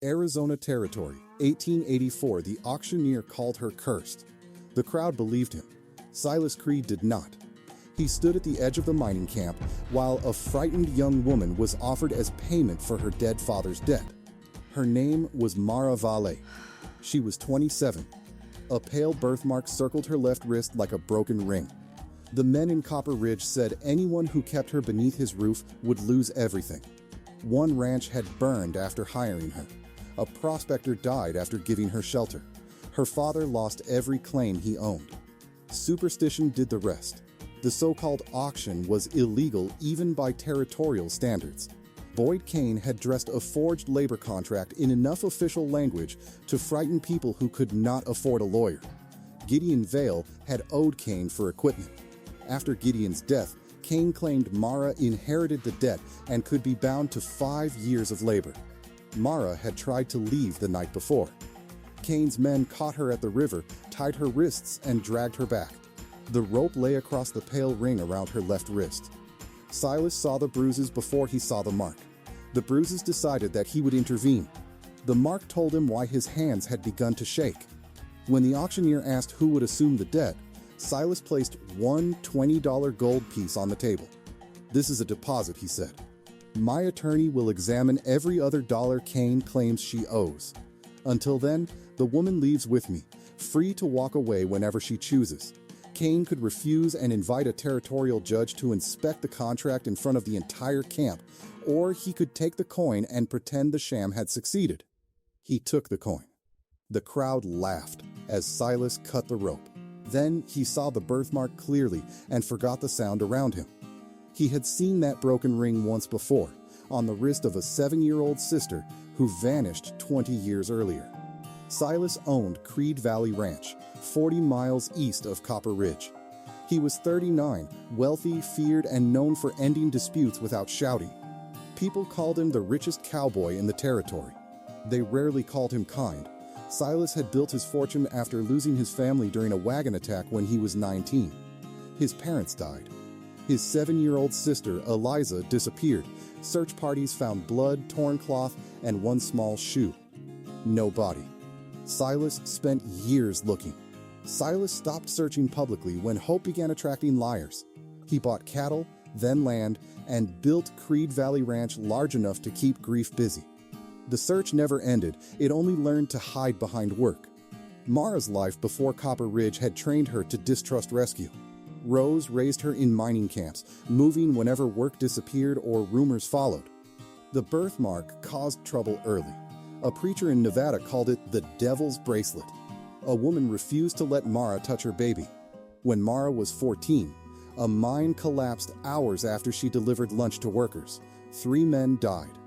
Arizona Territory, 1884. The auctioneer called her cursed. The crowd believed him. Silas Creed did not. He stood at the edge of the mining camp while a frightened young woman was offered as payment for her dead father's debt. Her name was Mara Vale. She was 27. A pale birthmark circled her left wrist like a broken ring. The men in Copper Ridge said anyone who kept her beneath his roof would lose everything. One ranch had burned after hiring her. A prospector died after giving her shelter. Her father lost every claim he owned. Superstition did the rest. The so-called auction was illegal even by territorial standards. Kane had dressed a forged labor contract in enough official language to frighten people who could not afford a lawyer. Gideon Vale had owed Kane for equipment. After Gideon's death, Kane claimed Mara inherited the debt and could be bound to 5 years of labor. Mara had tried to leave the night before. Kane's men caught her at the river, tied her wrists, and dragged her back. The rope lay across the pale ring around her left wrist. Silas saw the bruises before he saw the mark. The bruises decided that he would intervene. The mark told him why his hands had begun to shake. When the auctioneer asked who would assume the debt, Silas placed one $20 gold piece on the table. "This is a deposit," he said. "My attorney will examine every other dollar Kane claims she owes. Until then, the woman leaves with me, free to walk away whenever she chooses." Kane could refuse and invite a territorial judge to inspect the contract in front of the entire camp, or he could take the coin and pretend the sham had succeeded. He took the coin. The crowd laughed as Silas cut the rope. Then he saw the birthmark clearly and forgot the sound around him. He had seen that broken ring once before, on the wrist of a 7-year-old sister who vanished 20 years earlier. Silas owned Creed Valley Ranch, 40 miles east of Copper Ridge. He was 39, wealthy, feared, and known for ending disputes without shouting. People called him the richest cowboy in the territory. They rarely called him kind. Silas had built his fortune after losing his family during a wagon attack when he was 19. His parents died. His 7-year-old sister, Eliza, disappeared. Search parties found blood, torn cloth, and one small shoe. No body. Silas spent years looking. Silas stopped searching publicly when hope began attracting liars. He bought cattle, then land, and built Creed Valley Ranch large enough to keep grief busy. The search never ended. It only learned to hide behind work. Mara's life before Copper Ridge had trained her to distrust rescue. Rose raised her in mining camps, moving whenever work disappeared or rumors followed. The birthmark caused trouble early. A preacher in Nevada called it the devil's bracelet. A woman refused to let Mara touch her baby. When Mara was 14, a mine collapsed hours after she delivered lunch to workers. 3 men died.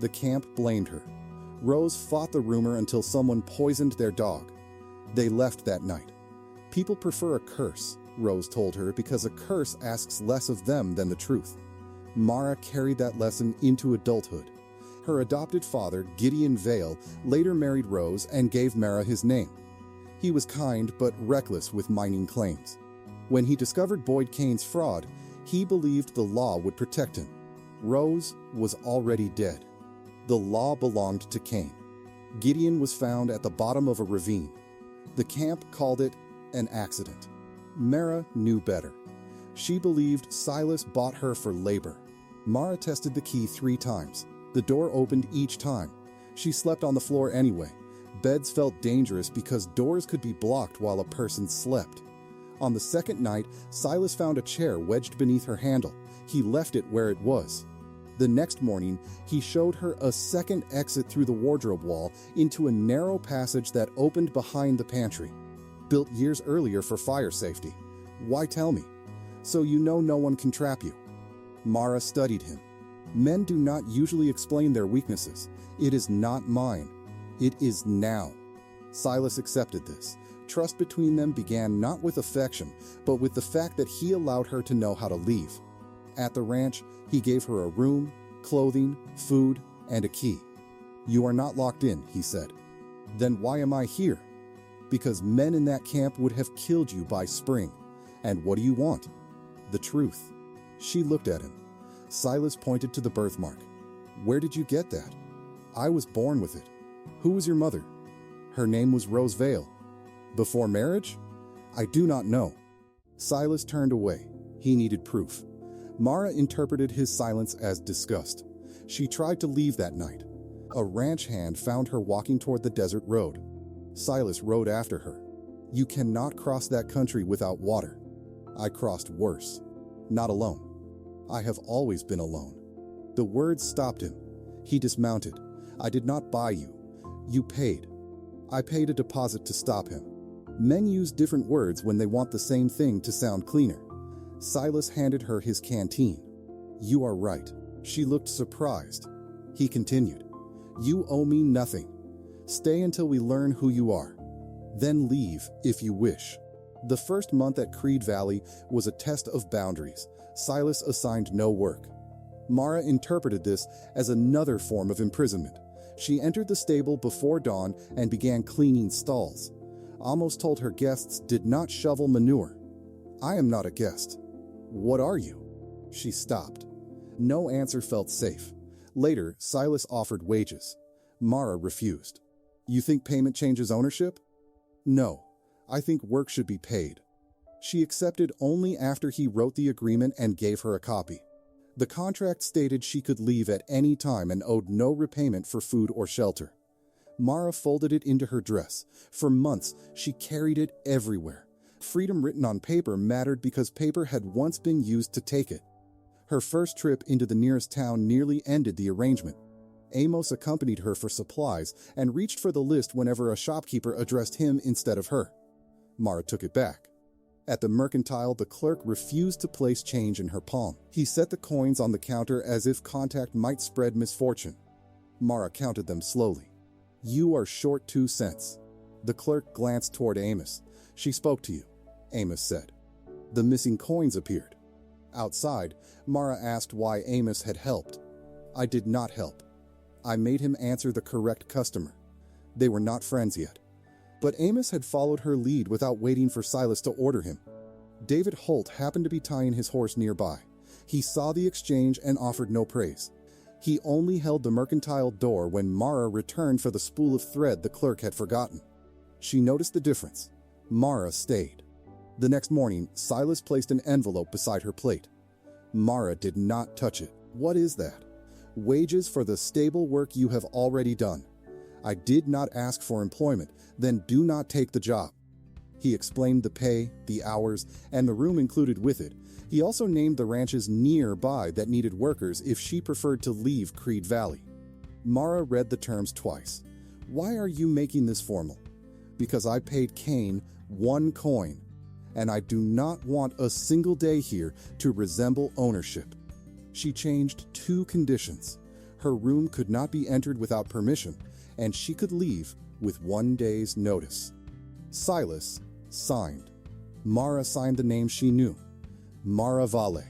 The camp blamed her. Rose fought the rumor until someone poisoned their dog. They left that night. "People prefer a curse," Rose told her, "because a curse asks less of them than the truth." Mara carried that lesson into adulthood. Her adopted father, Gideon Vale, later married Rose and gave Mara his name. He was kind but reckless with mining claims. When he discovered Kane's fraud, he believed the law would protect him. Rose was already dead. The law belonged to Kane. Gideon was found at the bottom of a ravine. The camp called it an accident. Mara knew better. She believed Silas bought her for labor. Mara tested the key 3 times. The door opened each time. She slept on the floor anyway. Beds felt dangerous because doors could be blocked while a person slept. On the second night, Silas found a chair wedged beneath her handle. He left it where it was. The next morning, he showed her a second exit through the wardrobe wall into a narrow passage that opened behind the pantry. Built years earlier for fire safety. Why tell me? So you know no one can trap you. Mara studied him. Men do not usually explain their weaknesses. It is not mine. It is now. Silas accepted this. Trust between them began not with affection, but with the fact that he allowed her to know how to leave. At the ranch, he gave her a room, clothing, food, and a key. "You are not locked in," he said. "Then why am I here?" "Because men in that camp would have killed you by spring. And what do you want?" "The truth." She looked at him. Silas pointed to the birthmark. "Where did you get that?" "I was born with it." Who was your mother? Her name was Rose Vale. Before marriage? I do not know. Silas turned away. He needed proof. Mara interpreted his silence as disgust. She tried to leave that night. A ranch hand found her walking toward the desert road. Silas rode after her. You cannot cross that country without water. I crossed worse. Not alone. I have always been alone. The words stopped him. He dismounted. I did not buy you. You paid. I paid a deposit to stop him. Men use different words when they want the same thing to sound cleaner. Silas handed her his canteen. You are right. She looked surprised. He continued. You owe me nothing. Stay until we learn who you are. Then leave if you wish. The first month at Creed Valley was a test of boundaries. Silas assigned no work. Mara interpreted this as another form of imprisonment. She entered the stable before dawn and began cleaning stalls. Amos told her guests did not shovel manure. I am not a guest. What are you? She stopped. No answer felt safe. Later, Silas offered wages. Mara refused. You think payment changes ownership? No, I think work should be paid. She accepted only after he wrote the agreement and gave her a copy. The contract stated she could leave at any time and owed no repayment for food or shelter. Mara folded it into her dress. For months, she carried it everywhere. Freedom written on paper mattered because paper had once been used to take it. Her first trip into the nearest town nearly ended the arrangement. Amos accompanied her for supplies and reached for the list whenever a shopkeeper addressed him instead of her. Mara took it back. At the mercantile, the clerk refused to place change in her palm. He set the coins on the counter as if contact might spread misfortune. Mara counted them slowly. You are short 2 cents. The clerk glanced toward Amos. She spoke to you, Amos said. The missing coins appeared. Outside, Mara asked why Amos had helped. I did not help. I made him answer the correct customer. They were not friends yet. But Amos had followed her lead without waiting for Silas to order him. David Holt happened to be tying his horse nearby. He saw the exchange and offered no praise. He only held the mercantile door when Mara returned for the spool of thread the clerk had forgotten. She noticed the difference. Mara stayed. The next morning, Silas placed an envelope beside her plate. Mara did not touch it. What is that? Wages for the stable work you have already done. I did not ask for employment, then do not take the job. He explained the pay, the hours, and the room included with it. He also named the ranches nearby that needed workers if she preferred to leave Creed Valley. Mara read the terms twice. Why are you making this formal? Because I paid Kane 1 coin, and I do not want a single day here to resemble ownership. She changed 2 conditions. Her room could not be entered without permission, and she could leave with 1 day's notice. Silas signed. Mara signed the name she knew, Mara Vale.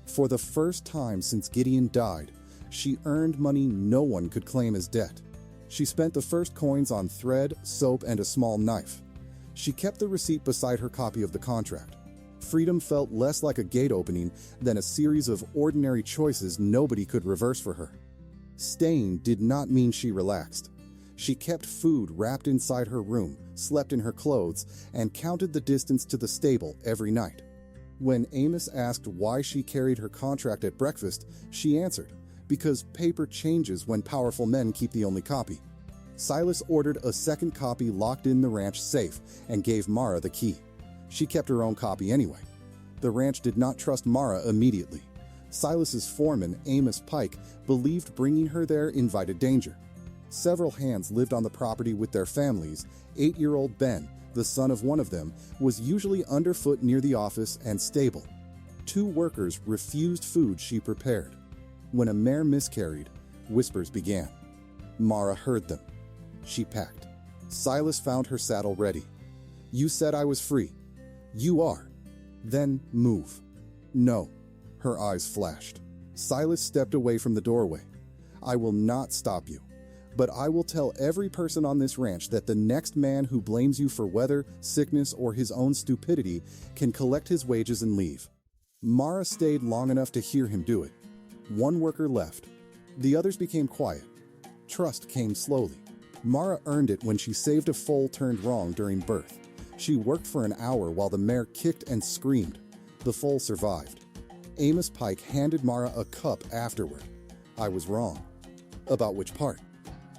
For the first time since Gideon died, she earned money no one could claim as debt. She spent the first coins on thread, soap, and a small knife. She kept the receipt beside her copy of the contract. Freedom felt less like a gate opening than a series of ordinary choices nobody could reverse for her. Staying did not mean she relaxed. She kept food wrapped inside her room, slept in her clothes, and counted the distance to the stable every night. When Amos asked why she carried her contract at breakfast, she answered, because paper changes when powerful men keep the only copy. Silas ordered a second copy locked in the ranch safe and gave Mara the key. She kept her own copy anyway. The ranch did not trust Mara immediately. Silas's foreman, Amos Pike, believed bringing her there invited danger. Several hands lived on the property with their families. 8-year-old Ben, the son of one of them, was usually underfoot near the office and stable. 2 workers refused food she prepared. When a mare miscarried, whispers began. Mara heard them. She packed. Silas found her saddle ready. You said I was free. You are. Then move. No. Her eyes flashed. Silas stepped away from the doorway. I will not stop you. But I will tell every person on this ranch that the next man who blames you for weather, sickness, or his own stupidity can collect his wages and leave. Mara stayed long enough to hear him do it. 1 worker left. The others became quiet. Trust came slowly. Mara earned it when she saved a foal turned wrong during birth. She worked for an hour while the mare kicked and screamed. The foal survived. Amos Pike handed Mara a cup afterward. I was wrong. About which part?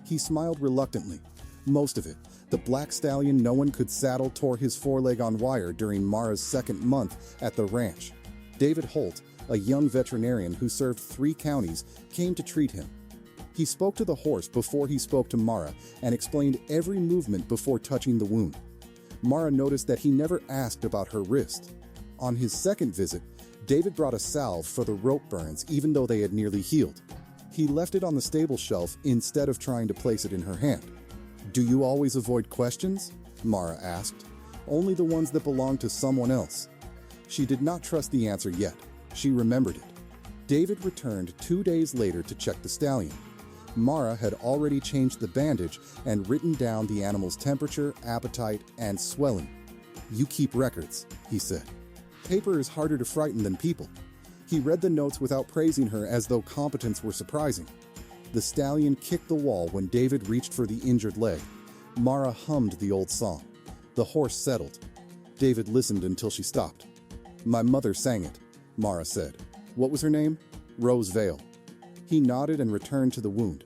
He smiled reluctantly. Most of it. The black stallion no one could saddle tore his foreleg on wire during Mara's second month at the ranch. David Holt, a young veterinarian who served 3 counties, came to treat him. He spoke to the horse before he spoke to Mara and explained every movement before touching the wound. Mara noticed that he never asked about her wrist. On his second visit, David brought a salve for the rope burns even though they had nearly healed. He left it on the stable shelf instead of trying to place it in her hand. "Do you always avoid questions?" Mara asked. "Only the ones that belong to someone else." She did not trust the answer yet. She remembered it. David returned 2 days later to check the stallion. Mara had already changed the bandage and written down the animal's temperature, appetite, and swelling. "You keep records," he said. "Paper is harder to frighten than people." He read the notes without praising her as though competence were surprising. The stallion kicked the wall when David reached for the injured leg. Mara hummed the old song. The horse settled. David listened until she stopped. "My mother sang it," Mara said. "What was her name?" "Rose Vale." He nodded and returned to the wound.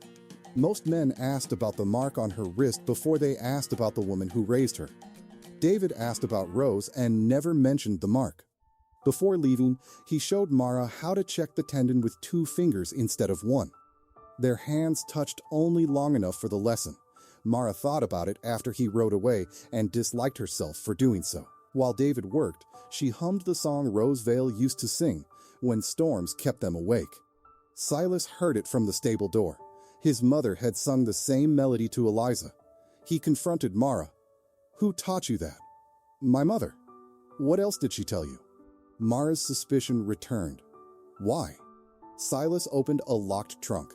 Most men asked about the mark on her wrist before they asked about the woman who raised her. David asked about Rose and never mentioned the mark. Before leaving, he showed Mara how to check the tendon with 2 fingers instead of 1. Their hands touched only long enough for the lesson. Mara thought about it after he rode away and disliked herself for doing so. While David worked, she hummed the song Rose Vale used to sing when storms kept them awake. Silas heard it from the stable door. His mother had sung the same melody to Eliza. He confronted Mara. "Who taught you that?" "My mother." "What else did she tell you?" Mara's suspicion returned. "Why?" Silas opened a locked trunk.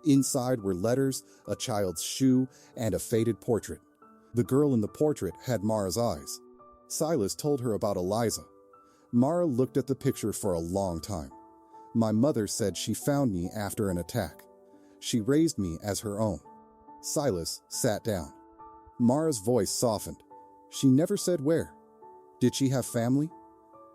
Inside were letters, a child's shoe, and a faded portrait. The girl in the portrait had Mara's eyes. Silas told her about Eliza. Mara looked at the picture for a long time. "My mother said she found me after an attack. She raised me as her own." Silas sat down. Mara's voice softened. "She never said where. Did she have family?"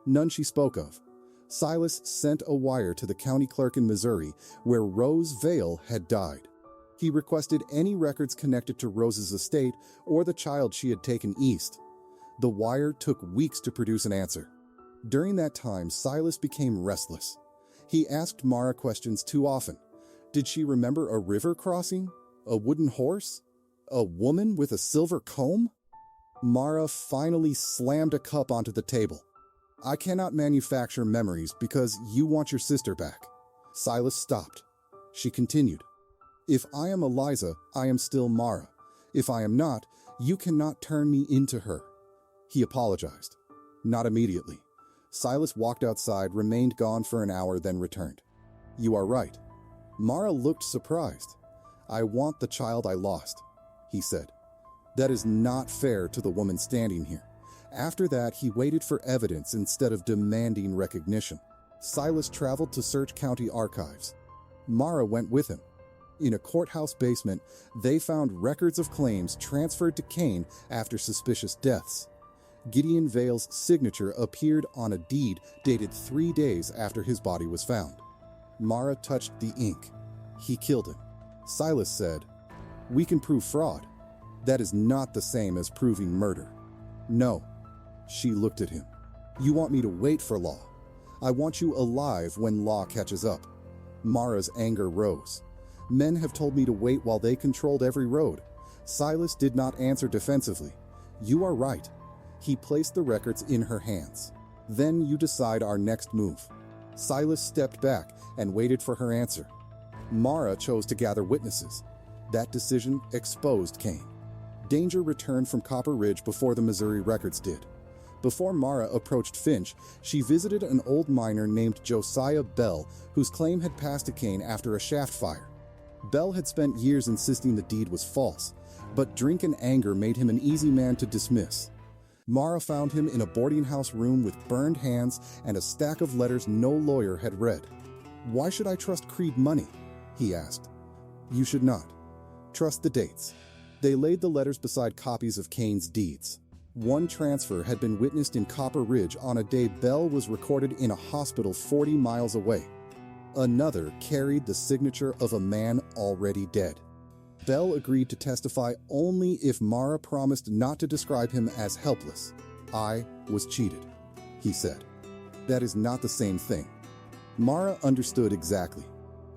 "None she spoke of." Silas sent a wire to the county clerk in Missouri where Rose Vale had died. He requested any records connected to Rose's estate or the child she had taken east. The wire took weeks to produce an answer. During that time, Silas became restless. He asked Mara questions too often. Did she remember a river crossing? A wooden horse? A woman with a silver comb? Mara finally slammed a cup onto the table. "I cannot manufacture memories because you want your sister back." Silas stopped. She continued. "If I am Eliza, I am still Mara. If I am not, you cannot turn me into her." He apologized. Not immediately. Silas walked outside, remained gone for an hour, then returned. "You are right." Mara looked surprised. "I want the child I lost," he said. "That is not fair to the woman standing here." After that, he waited for evidence instead of demanding recognition. Silas traveled to search county archives. Mara went with him. In a courthouse basement, they found records of claims transferred to Kane after suspicious deaths. Gideon Vale's signature appeared on a deed dated 3 days after his body was found. Mara touched the ink. He killed him. Silas said, "We can prove fraud. That is not the same as proving murder." "No." She looked at him. "You want me to wait for law. I want you alive when law catches up." Mara's anger rose. "Men have told me to wait while they controlled every road." Silas did not answer defensively. "You are right." He placed the records in her hands. "Then you decide our next move." Silas stepped back and waited for her answer. Mara chose to gather witnesses. That decision exposed Kane. Danger returned from Copper Ridge before the Missouri records did. Before Mara approached Finch, she visited an old miner named Josiah Bell, whose claim had passed to Kane after a shaft fire. Bell had spent years insisting the deed was false, but drink and anger made him an easy man to dismiss. Mara found him in a boarding house room with burned hands and a stack of letters no lawyer had read. "Why should I trust Creed money?" he asked. "You should not. Trust the dates." They laid the letters beside copies of Kane's deeds. One transfer had been witnessed in Copper Ridge on a day Bell was recorded in a hospital 40 miles away. Another carried the signature of a man already dead. Bell agreed to testify only if Mara promised not to describe him as helpless. "I was cheated," he said. "That is not the same thing." Mara understood exactly.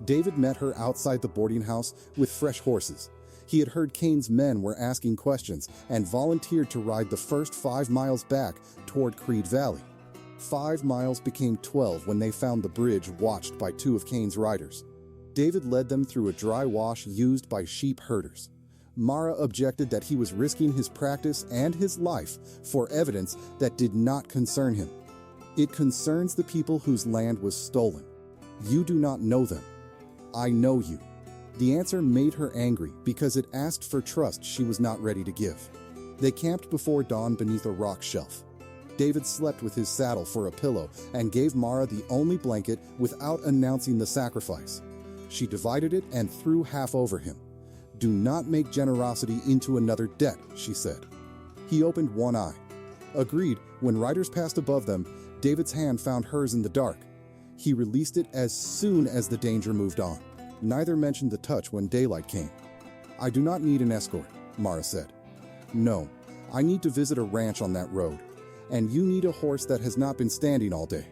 David met her outside the boarding house with fresh horses. He had heard Kane's men were asking questions and volunteered to ride the first 5 miles back toward Creed Valley. 5 miles became 12 when they found the bridge watched by 2 of Kane's riders. David led them through a dry wash used by sheep herders. Mara objected that he was risking his practice and his life for evidence that did not concern him. "It concerns the people whose land was stolen. You do not know them. I know you." The answer made her angry because it asked for trust she was not ready to give. They camped before dawn beneath a rock shelf. David slept with his saddle for a pillow and gave Mara the only blanket without announcing the sacrifice. She divided it and threw half over him. "Do not make generosity into another debt," she said. He opened one eye. Agreed. When riders passed above them, David's hand found hers in the dark. He released it as soon as the danger moved on. Neither mentioned the touch when daylight came. "I do not need an escort," Mara said. "No, I need to visit a ranch on that road, and you need a horse that has not been standing all day."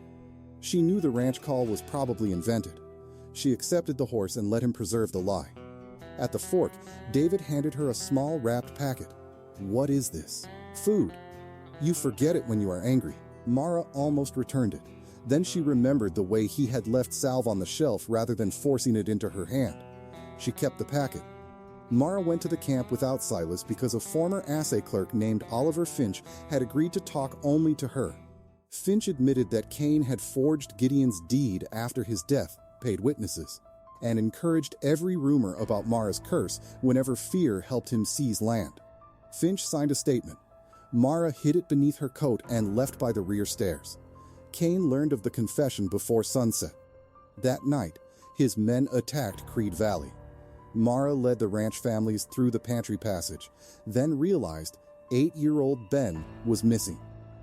She knew the ranch call was probably invented. She accepted the horse and let him preserve the lie. At the fork, David handed her a small wrapped packet. "What is this?" "Food. You forget it when you are angry." Mara almost returned it. Then she remembered the way he had left salve on the shelf rather than forcing it into her hand. She kept the packet. Mara went to the camp without Silas because a former assay clerk named Oliver Finch had agreed to talk only to her. Finch admitted that Kane had forged Gideon's deed after his death, paid witnesses, and encouraged every rumor about Mara's curse whenever fear helped him seize land. Finch signed a statement. Mara hid it beneath her coat and left by the rear stairs. Kane learned of the confession before sunset. That night, his men attacked Creed Valley. Mara led the ranch families through the pantry passage, then realized 8-year-old Ben was missing.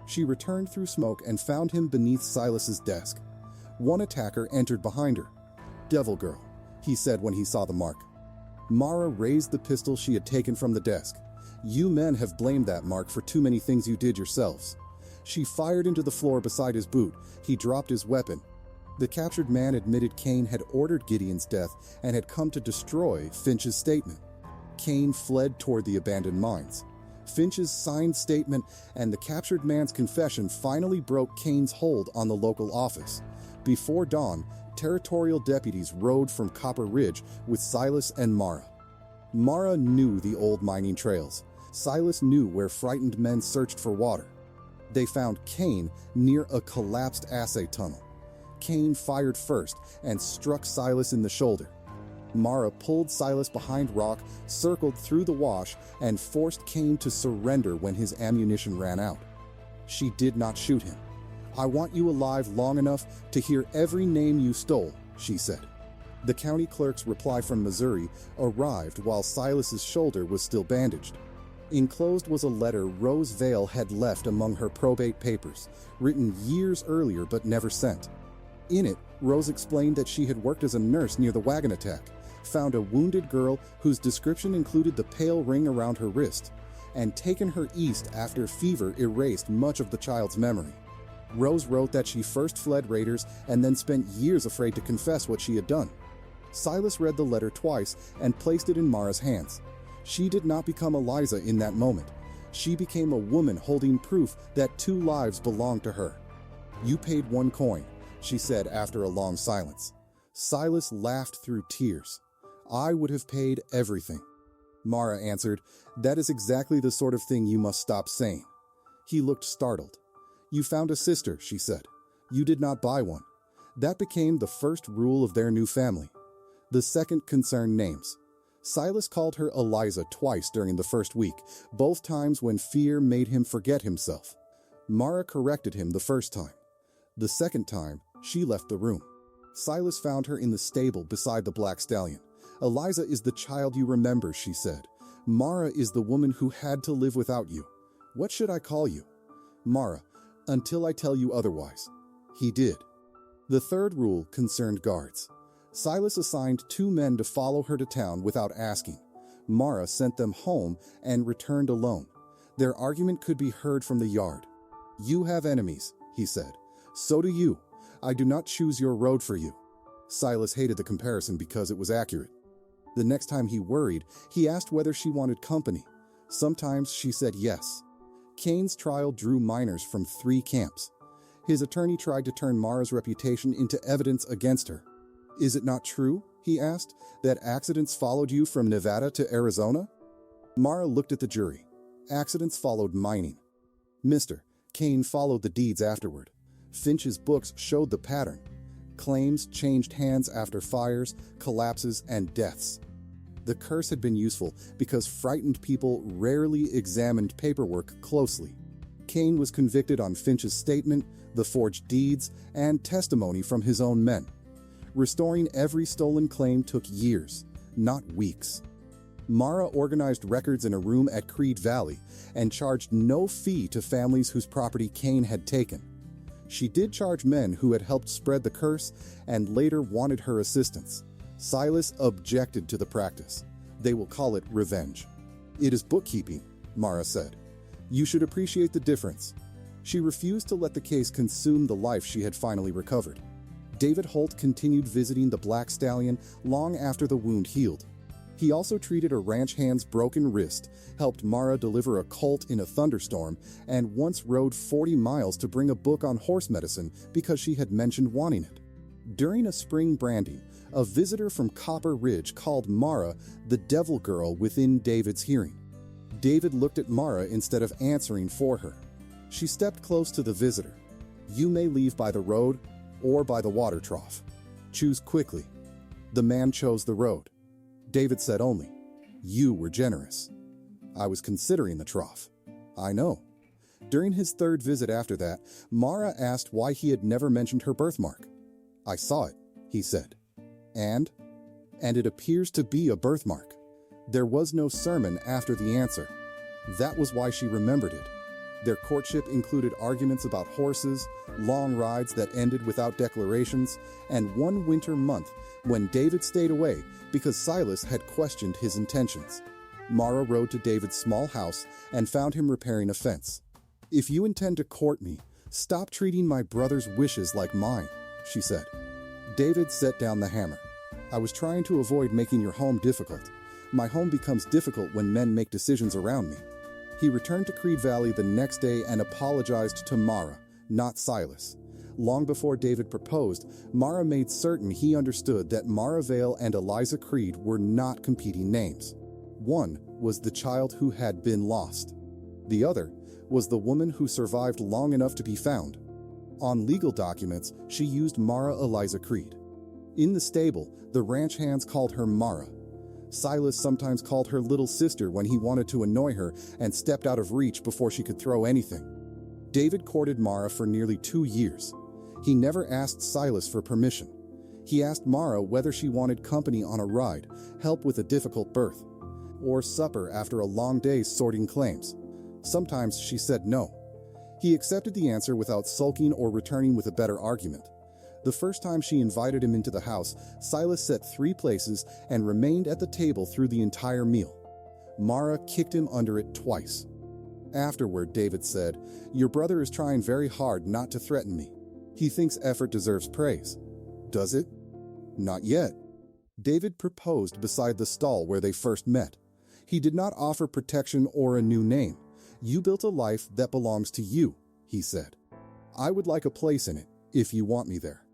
She returned through smoke and found him beneath Silas's desk. One attacker entered behind her. "Devil girl," he said when he saw the mark. Mara raised the pistol she had taken from the desk. "You men have blamed that mark for too many things you did yourselves." She fired into the floor beside his boot. He dropped his weapon. The captured man admitted Kane had ordered Gideon's death and had come to destroy Finch's statement. Kane fled toward the abandoned mines. Finch's signed statement and the captured man's confession finally broke Kane's hold on the local office. Before dawn, territorial deputies rode from Copper Ridge with Silas and Mara. Mara knew the old mining trails. Silas knew where frightened men searched for water. They found Kane near a collapsed assay tunnel. Kane fired first and struck Silas in the shoulder. Mara pulled Silas behind rock, circled through the wash, and forced Kane to surrender when his ammunition ran out. She did not shoot him. "I want you alive long enough to hear every name you stole," she said. The county clerk's reply from Missouri arrived while Silas's shoulder was still bandaged. Enclosed was a letter Rose Vale had left among her probate papers, written years earlier but never sent. In it, Rose explained that she had worked as a nurse near the wagon attack, found a wounded girl whose description included the pale ring around her wrist, and taken her east after fever erased much of the child's memory. Rose wrote that she first fled raiders and then spent years afraid to confess what she had done. Silas read the letter twice and placed it in Mara's hands. She did not become Eliza in that moment. She became a woman holding proof that 2 lives belonged to her. "You paid 1 coin, she said after a long silence. Silas laughed through tears. "I would have paid everything." Mara answered, "That is exactly the sort of thing you must stop saying." He looked startled. "You found a sister," she said. "You did not buy one." That became the first rule of their new family. The second concerned names. Silas called her Eliza twice during the first week, both times when fear made him forget himself. Mara corrected him the first time. The second time, she left the room. Silas found her in the stable beside the black stallion. "Eliza is the child you remember," she said. Mara is the woman who had to live without you. What should I call you? Mara, until I tell you otherwise. He did. The third rule concerned guards. Silas assigned 2 men to follow her to town without asking. Mara sent them home and returned alone. Their argument could be heard from the yard. You have enemies, he said. So do you. I do not choose your road for you. Silas hated the comparison because it was accurate. The next time he worried, he asked whether she wanted company. Sometimes she said yes. Kane's trial drew minors from 3 camps. His attorney tried to turn Mara's reputation into evidence against her. Is it not true, he asked, that accidents followed you from Nevada to Arizona? Mara looked at the jury. Accidents followed mining. Mr. Kane followed the deeds afterward. Finch's books showed the pattern. Claims changed hands after fires, collapses, and deaths. The curse had been useful because frightened people rarely examined paperwork closely. Kane was convicted on Finch's statement, the forged deeds, and testimony from his own men. Restoring every stolen claim took years, not weeks. Mara organized records in a room at Creed Valley and charged no fee to families whose property Kane had taken. She did charge men who had helped spread the curse and later wanted her assistance. Silas objected to the practice. They will call it revenge. It is bookkeeping, Mara said. You should appreciate the difference. She refused to let the case consume the life she had finally recovered. David Holt continued visiting the Black Stallion long after the wound healed. He also treated a ranch hand's broken wrist, helped Mara deliver a colt in a thunderstorm, and once rode 40 miles to bring a book on horse medicine because she had mentioned wanting it. During a spring branding, a visitor from Copper Ridge called Mara the devil girl within David's hearing. David looked at Mara instead of answering for her. She stepped close to the visitor. You may leave by the road or by the water trough. Choose quickly. The man chose the road. David said only, you were generous. I was considering the trough. I know. During his third visit after that, Mara asked why he had never mentioned her birthmark. I saw it, he said. And it appears to be a birthmark. There was no sermon after the answer. That was why she remembered it. Their courtship included arguments about horses, long rides that ended without declarations, and one winter month when David stayed away because Silas had questioned his intentions. Mara rode to David's small house and found him repairing a fence. If you intend to court me, stop treating my brother's wishes like mine, she said. David set down the hammer. I was trying to avoid making your home difficult. My home becomes difficult when men make decisions around me. He returned to Creed Valley the next day and apologized to Mara, not Silas. Long before David proposed, Mara made certain he understood that Mara Vale and Eliza Creed were not competing names. One was the child who had been lost. The other was the woman who survived long enough to be found. On legal documents, she used Mara Eliza Creed. In the stable, the ranch hands called her Mara. Silas sometimes called her little sister when he wanted to annoy her and stepped out of reach before she could throw anything. David courted Mara for nearly 2 years. He never asked Silas for permission. He asked Mara whether she wanted company on a ride, help with a difficult birth, or supper after a long day sorting claims. Sometimes she said no. He accepted the answer without sulking or returning with a better argument. The first time she invited him into the house, Silas set 3 places and remained at the table through the entire meal. Mara kicked him under it twice. Afterward, David said, "Your brother is trying very hard not to threaten me. He thinks effort deserves praise. Does it?" "Not yet." David proposed beside the stall where they first met. He did not offer protection or a new name. "You built a life that belongs to you," he said. "I would like a place in it, if you want me there."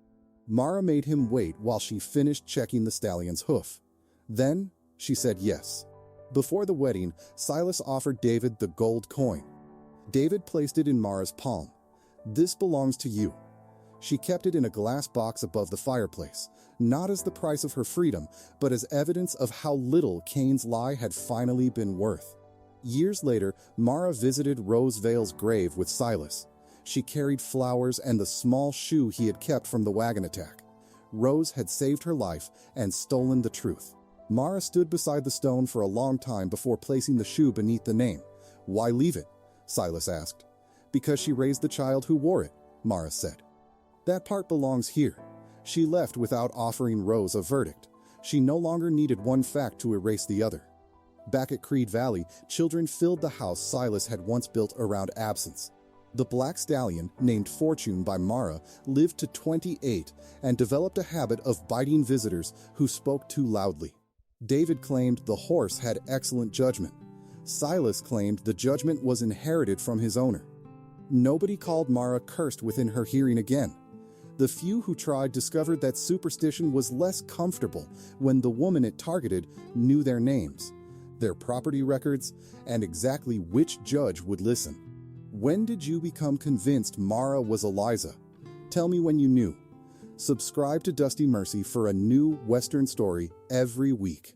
Mara made him wait while she finished checking the stallion's hoof. Then she said yes. Before the wedding, Silas offered David the gold coin. David placed it in Mara's palm. "This belongs to you." She kept it in a glass box above the fireplace, not as the price of her freedom, but as evidence of how little Kane's lie had finally been worth. Years later, Mara visited Rose Vale's grave with Silas. She carried flowers and the small shoe he had kept from the wagon attack. Rose had saved her life and stolen the truth. Mara stood beside the stone for a long time before placing the shoe beneath the name. "Why leave it?" Silas asked. "Because she raised the child who wore it," Mara said. "That part belongs here." She left without offering Rose a verdict. She no longer needed one fact to erase the other. Back at Creed Valley, children filled the house Silas had once built around absence. The black stallion, named Fortune by Mara, lived to 28 and developed a habit of biting visitors who spoke too loudly. David claimed the horse had excellent judgment. Silas claimed the judgment was inherited from his owner. Nobody called Mara cursed within her hearing again. The few who tried discovered that superstition was less comfortable when the woman it targeted knew their names, their property records, and exactly which judge would listen. When did you become convinced Mara was Eliza? Tell me when you knew. Subscribe to Dusty Mercy for a new Western story every week.